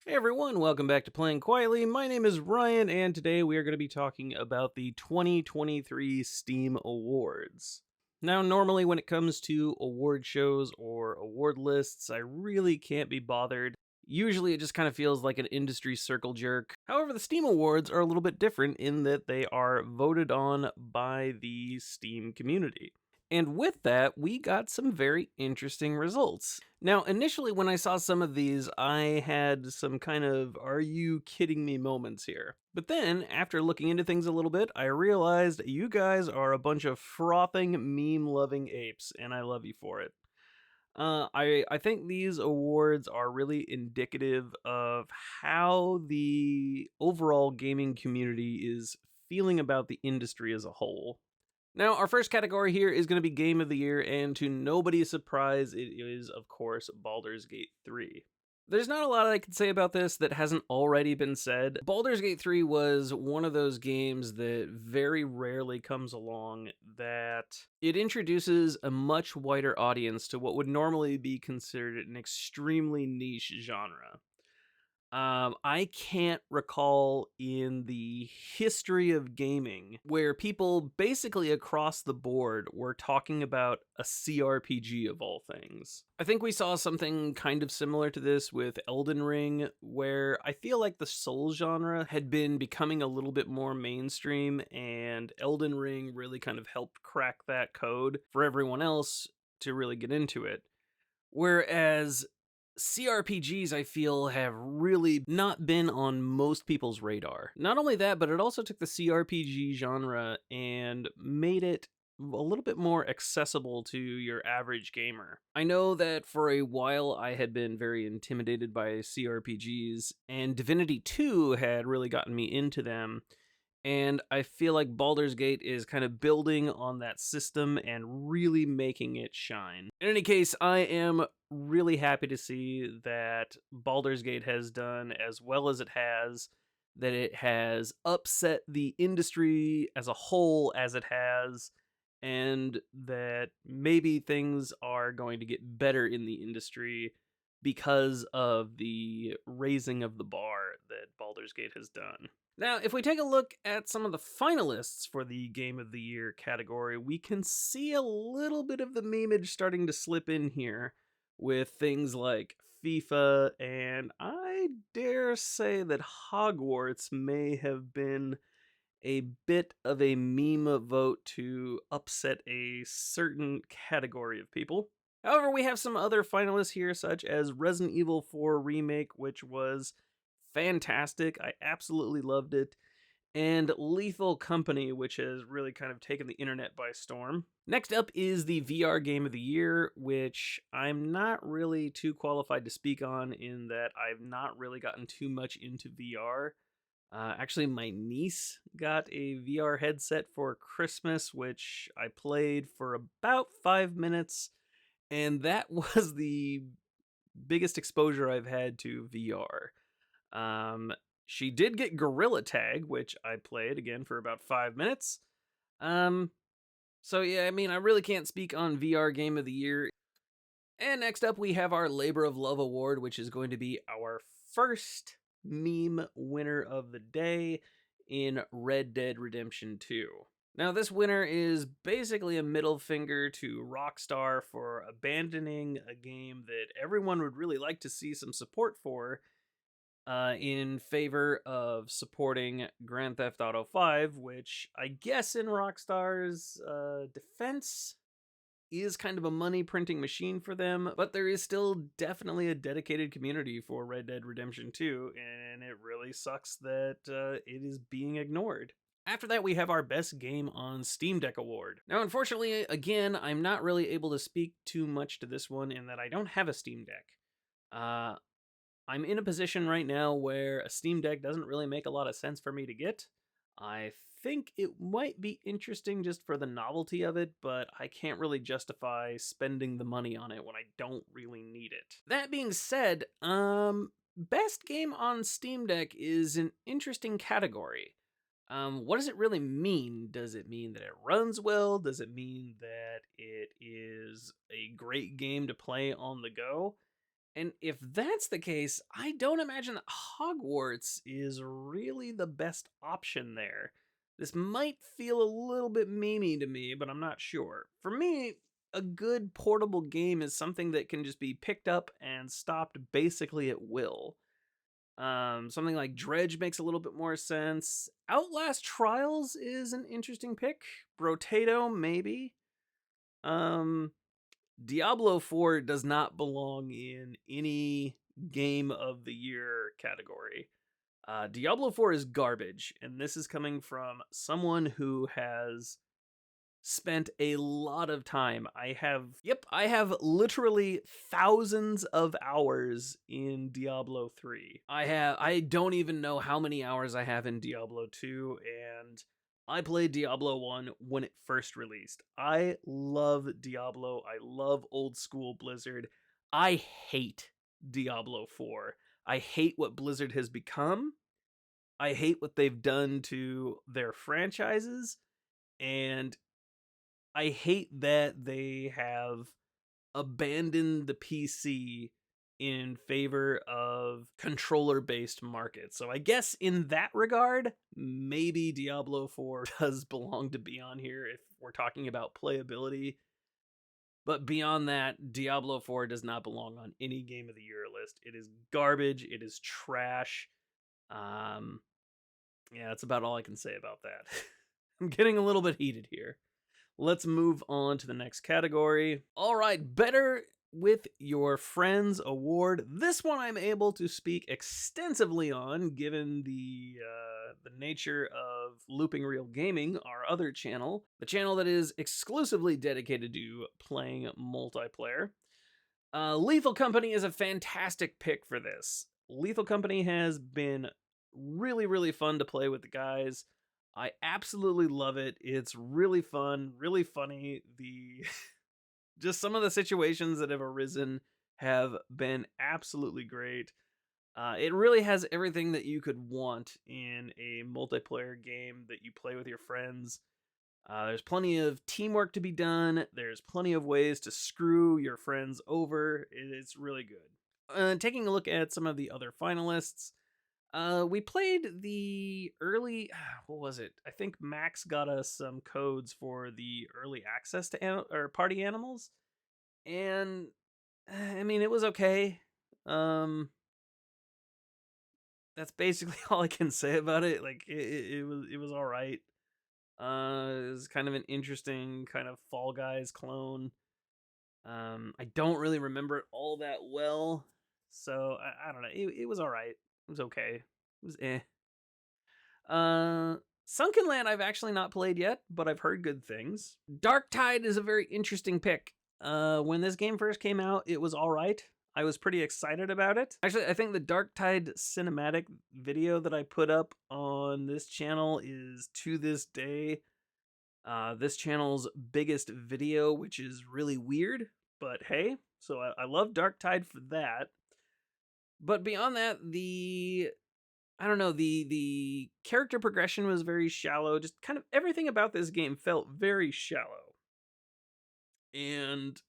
Hey everyone, welcome back to Playing Quietly. My name is Ryan, and today we are going to be talking about the 2023 Steam Awards. Now, normally when it comes to award shows or award lists, I really can't be bothered. Usually it just kind of feels like an industry circle jerk. However, the Steam Awards are a little bit different in that they are voted on by the Steam community. And with that, we got some very interesting results. Now, initially, when I saw some of these, I had some kind of are you kidding me moments here. But then, after looking into things a little bit, I realized you guys are a bunch of frothing, meme loving apes, and I love you for it. I think these awards are really indicative of how the overall gaming community is feeling about the industry as a whole. Now, our first category here is going to be Game of the Year, and to nobody's surprise, it is, of course, Baldur's Gate 3. There's not a lot I can say about this that hasn't already been said. Baldur's Gate 3 was one of those games that very rarely comes along that it introduces a much wider audience to what would normally be considered an extremely niche genre. I can't recall in the history of gaming where people basically across the board were talking about a CRPG of all things. I think we saw something kind of similar to this with Elden Ring, where I feel like the Soul genre had been becoming a little bit more mainstream, and Elden Ring really kind of helped crack that code for everyone else to really get into it. Whereas CRPGs, I feel, have really not been on most people's radar. Not only that, but it also took the CRPG genre and made it a little bit more accessible to your average gamer. I know that for a while I had been very intimidated by CRPGs, and Divinity 2 had really gotten me into them. And I feel like Baldur's Gate is kind of building on that system and really making it shine. In any case, I am really happy to see that Baldur's Gate has done as well as it has, that it has upset the industry as a whole as it has, and that maybe things are going to get better in the industry because of the raising of the bar that Baldur's Gate has done. Now, if we take a look at some of the finalists for the Game of the Year category, we can see a little bit of the memeage starting to slip in here with things like FIFA, and I dare say that Hogwarts may have been a bit of a meme vote to upset a certain category of people. However, we have some other finalists here, such as Resident Evil 4 Remake, which was fantastic. I absolutely loved it. And Lethal Company, which has really kind of taken the internet by storm. Next up is the VR Game of the Year, which I'm not really too qualified to speak on in that I've not really gotten too much into VR. Actually, my niece got a VR headset for Christmas, which I played for about 5 minutes, and that was the biggest exposure I've had to VR. She did get Gorilla Tag, which I played again for about 5 minutes. Um, so yeah, I mean, I really can't speak on VR Game of the Year. And next up, we have our Labor of Love Award, which is going to be our first meme winner of the day in Red Dead Redemption 2. Now, this winner is basically a middle finger to Rockstar for abandoning a game that everyone would really like to see some support for, in favor of supporting Grand Theft Auto 5, which I guess in Rockstar's defense is kind of a money printing machine for them, but there is still definitely a dedicated community for Red Dead Redemption 2, and it really sucks that it is being ignored. After that, we have our Best Game on Steam Deck award. Now, unfortunately, again, I'm not really able to speak too much to this one in that I don't have a Steam Deck. I'm in a position right now where a Steam Deck doesn't really make a lot of sense for me to get. I think it might be interesting just for the novelty of it, but I can't really justify spending the money on it when I don't really need it. That being said, Best Game on Steam Deck is an interesting category. What does it really mean? Does it mean that it runs well? Does it mean that it is a great game to play on the go? And if that's the case, I don't imagine that Hogwarts is really the best option there. This might feel a little bit memey to me, but I'm not sure. For me, a good portable game is something that can just be picked up and stopped basically at will. Something like Dredge makes a little bit more sense. Outlast Trials is an interesting pick. Brotato, maybe. Um, Diablo 4 does not belong in any game of the year category. Diablo 4 is garbage, and this is coming from someone who has spent a lot of time. I have literally thousands of hours in Diablo 3. I don't even know how many hours I have in Diablo 2, and I played Diablo 1 when it first released. I love Diablo. I love old school Blizzard. I hate Diablo 4. I hate what Blizzard has become. I hate what they've done to their franchises, and I hate that they have abandoned the PC in favor of controller based markets. So I guess in that regard, maybe Diablo 4 does belong to be on here if we're talking about playability. But beyond that, Diablo 4 does not belong on any game of the year list. It is garbage, it is trash. Um yeah, that's about all I can say about that. I'm getting a little bit heated here. Let's move on to the next category. All right, Better with Your Friends award. This one I'm able to speak extensively on, given the nature of Looping Real Gaming, our other channel, the channel that is exclusively dedicated to playing multiplayer. Lethal Company is a fantastic pick for this. Lethal Company has been really, really fun to play with the guys. I absolutely love it. It's really fun, really funny. The just some of the situations that have arisen have been absolutely great. It really has everything that you could want in a multiplayer game that you play with your friends. There's plenty of teamwork to be done. There's plenty of ways to screw your friends over. It's really good. Taking a look at some of the other finalists, we played the early. What was it? I think Max got us some codes for the early access to or party animals, and I mean it was okay. Um, that's basically all I can say about it. Like it was all right. It was kind of an interesting kind of Fall Guys clone. I don't really remember it all that well, so I don't know. It was all right. It was okay. It was eh. Sunken Land I've actually not played yet, but I've heard good things. Dark Tide is a very interesting pick. When this game first came out, it was all right. I was pretty excited about it. Actually, I think the Dark Tide cinematic video that I put up on this channel is, to this day, this channel's biggest video, which is really weird, but hey, so I love Dark Tide for that. But beyond that, I don't know, the character progression was very shallow. Just kind of everything about this game felt very shallow. And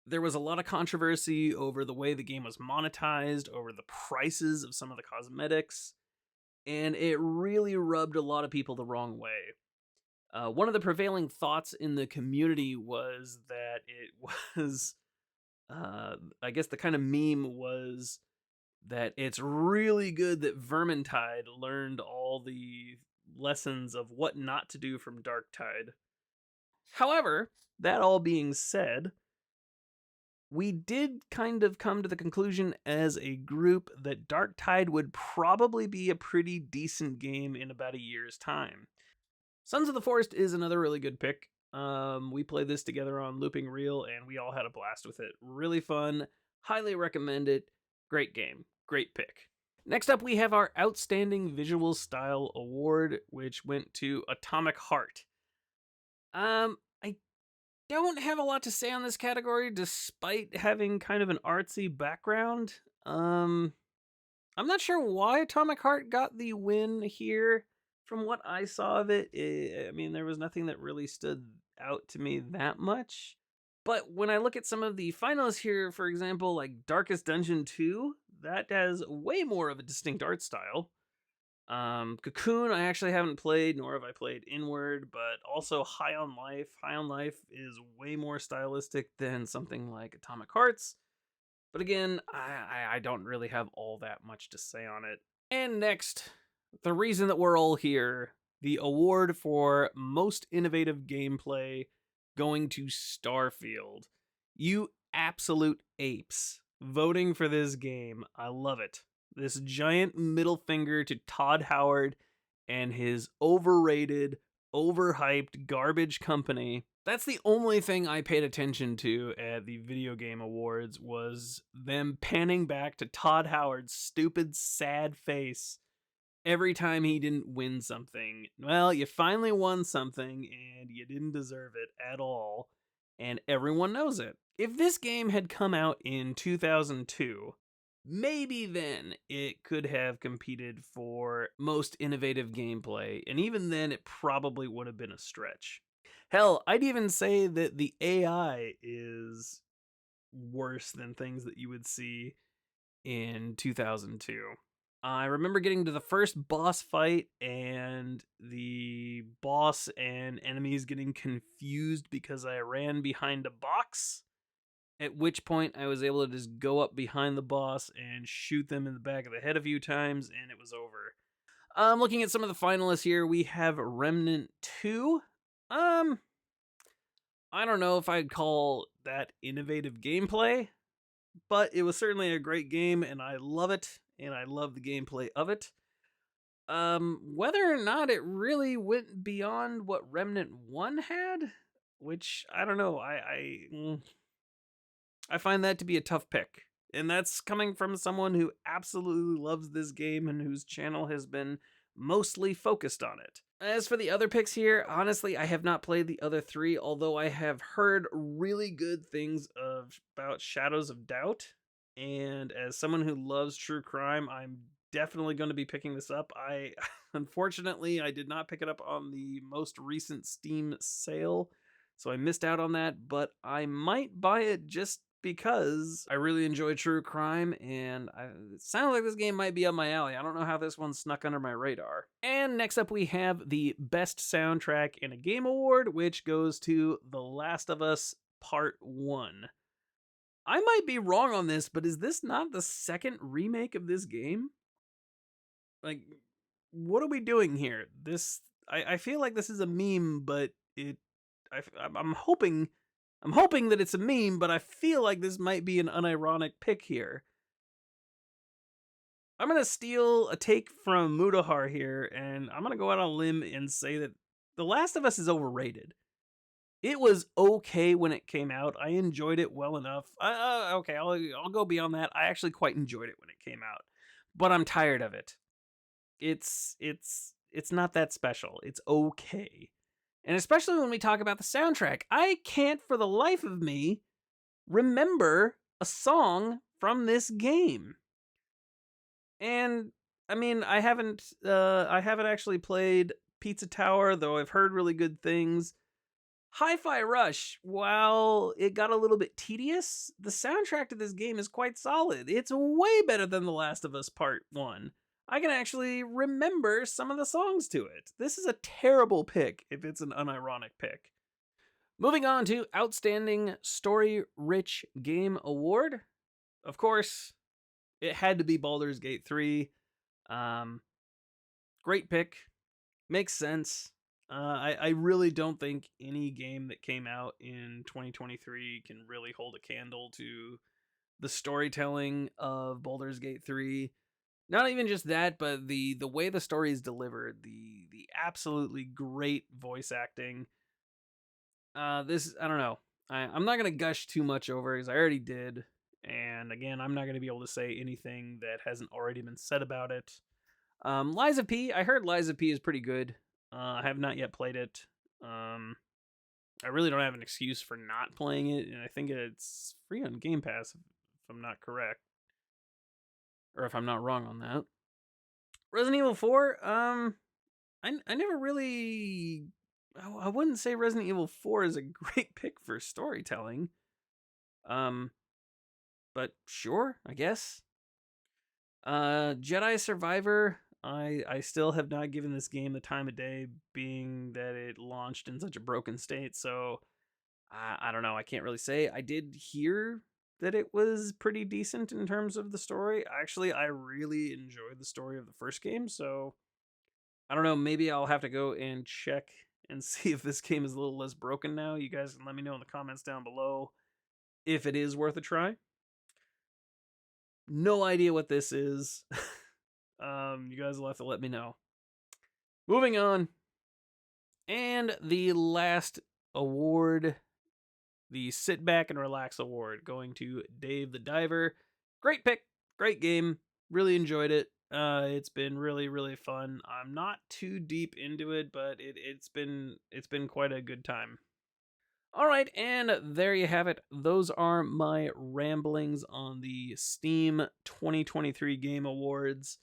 there was a lot of controversy over the way the game was monetized, over the prices of some of the cosmetics, and it really rubbed a lot of people the wrong way. One of the prevailing thoughts in the community was that it was, I guess the kind of meme was that it's really good that Vermintide learned all the lessons of what not to do from Darktide. However, that all being said, we did kind of come to the conclusion as a group that Darktide would probably be a pretty decent game in about a year's time. Sons of the Forest is another really good pick. We played this together on Looping Reel, and we all had a blast with it. Really fun. Highly recommend it. Great game. Great pick. Next up, we have our Outstanding Visual Style Award, which went to Atomic Heart. I don't have a lot to say on this category, despite having kind of an artsy background. I'm not sure why Atomic Heart got the win here. From what I saw of it, I mean, there was nothing that really stood out to me that much. But when I look at some of the finalists here, for example, like Darkest Dungeon 2, that has way more of a distinct art style. Cocoon, I actually haven't played, nor have I played Inward, but also High on Life. High on Life is way more stylistic than something like Atomic Hearts. But again, I don't really have all that much to say on it. And next, the reason that we're all here, the award for most innovative gameplay going to Starfield. You absolute apes voting for this game. I love it. This giant middle finger to Todd Howard and his overrated, overhyped garbage company. That's the only thing I paid attention to at the Video Game Awards was them panning back to Todd Howard's stupid, sad face every time he didn't win something. Well, you finally won something and you didn't deserve it at all, and everyone knows it. If this game had come out in 2002, maybe then it could have competed for most innovative gameplay, and even then it probably would have been a stretch. Hell, I'd even say that the AI is worse than things that you would see in 2002. I remember getting to the first boss fight and the boss and enemies getting confused because I ran behind a box. At which point I was able to just go up behind the boss and shoot them in the back of the head a few times, and it was over. Looking at some of the finalists here, we have Remnant 2. I don't know if I'd call that innovative gameplay, but it was certainly a great game, and I love it, and I love the gameplay of it. Whether or not it really went beyond what Remnant 1 had, which I don't know, I find that to be a tough pick. And that's coming from someone who absolutely loves this game and whose channel has been mostly focused on it. As for the other picks here, honestly, I have not played the other three, although I have heard really good things about Shadows of Doubt. And as someone who loves true crime, I'm definitely going to be picking this up. Unfortunately, I did not pick it up on the most recent Steam sale, so I missed out on that, but I might buy it just because I really enjoy true crime, and it sounds like this game might be up my alley. I don't know how this one snuck under my radar. And next up we have the Best Soundtrack in a Game Award, which goes to The Last of Us Part 1. I might be wrong on this, but is this not the second remake of this game? Like, what are we doing here? I feel like this is a meme, but I'm hoping that it's a meme, but I feel like this might be an unironic pick here. I'm gonna steal a take from Mudahar here, and I'm gonna go out on a limb and say that The Last of Us is overrated. It was okay when it came out. I enjoyed it well enough. Okay, I'll go beyond that. I actually quite enjoyed it when it came out, but I'm tired of it. It's not that special. It's okay. And especially when we talk about the soundtrack, I can't for the life of me remember a song from this game. And I mean, I haven't actually played Pizza Tower, though I've heard really good things. Hi-Fi Rush, while it got a little bit tedious, the soundtrack to this game is quite solid. It's way better than The Last of Us Part 1. I can actually remember some of the songs to it. This is a terrible pick if it's an unironic pick. Moving on to Outstanding Story-Rich Game Award. Of course, it had to be Baldur's Gate 3. Great pick. Makes sense. I really don't think any game that came out in 2023 can really hold a candle to the storytelling of Baldur's Gate 3. Not even just that, but the way the story is delivered, the absolutely great voice acting. I don't know. I'm not gonna gush too much over it because I already did, and again, I'm not gonna be able to say anything that hasn't already been said about it. Liza P. I heard Liza P is pretty good. I have not yet played it. I really don't have an excuse for not playing it, and I think it's free on Game Pass if I'm not correct, or if I'm not wrong on that. Resident Evil 4. I never really I wouldn't say Resident Evil 4 is a great pick for storytelling. Um, but sure, I guess. Jedi Survivor. I still have not given this game the time of day, being that it launched in such a broken state. So I don't know. I can't really say. I did hear that it was pretty decent in terms of the story. Actually, I really enjoyed the story of the first game. So I don't know. Maybe I'll have to go and check and see if this game is a little less broken now. You guys can let me know in the comments down below if it is worth a try. No idea what this is. You guys will have to let me know. Moving on. And the last award, the Sit Back and Relax Award, going to Dave the Diver. Great pick, great game. Really enjoyed it. It's been really, really fun. I'm not too deep into it, but it's been quite a good time. All right, and there you have it. Those are my ramblings on the Steam 2023 Game Awards.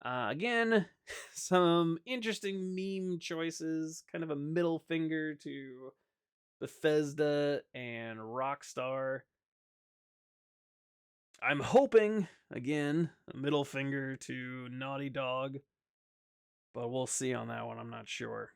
Again, some interesting meme choices, kind of a middle finger to Bethesda and Rockstar. I'm hoping, again, a middle finger to Naughty Dog, but we'll see on that one. I'm not sure.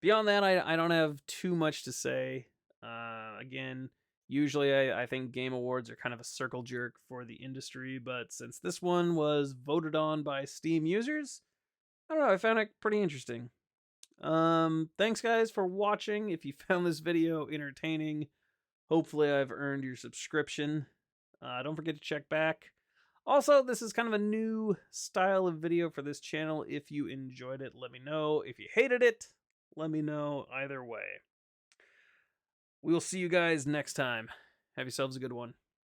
Beyond that, I don't have too much to say. Again, usually I think Game Awards are kind of a circle jerk for the industry, but since this one was voted on by Steam users, I don't know, I found it pretty interesting. Thanks guys for watching. If you found this video entertaining, hopefully I've earned your subscription. Don't forget to check back. Also, this is kind of a new style of video for this channel. If you enjoyed it, let me know. If you hated it, let me know either way. We will see you guys next time. Have yourselves a good one.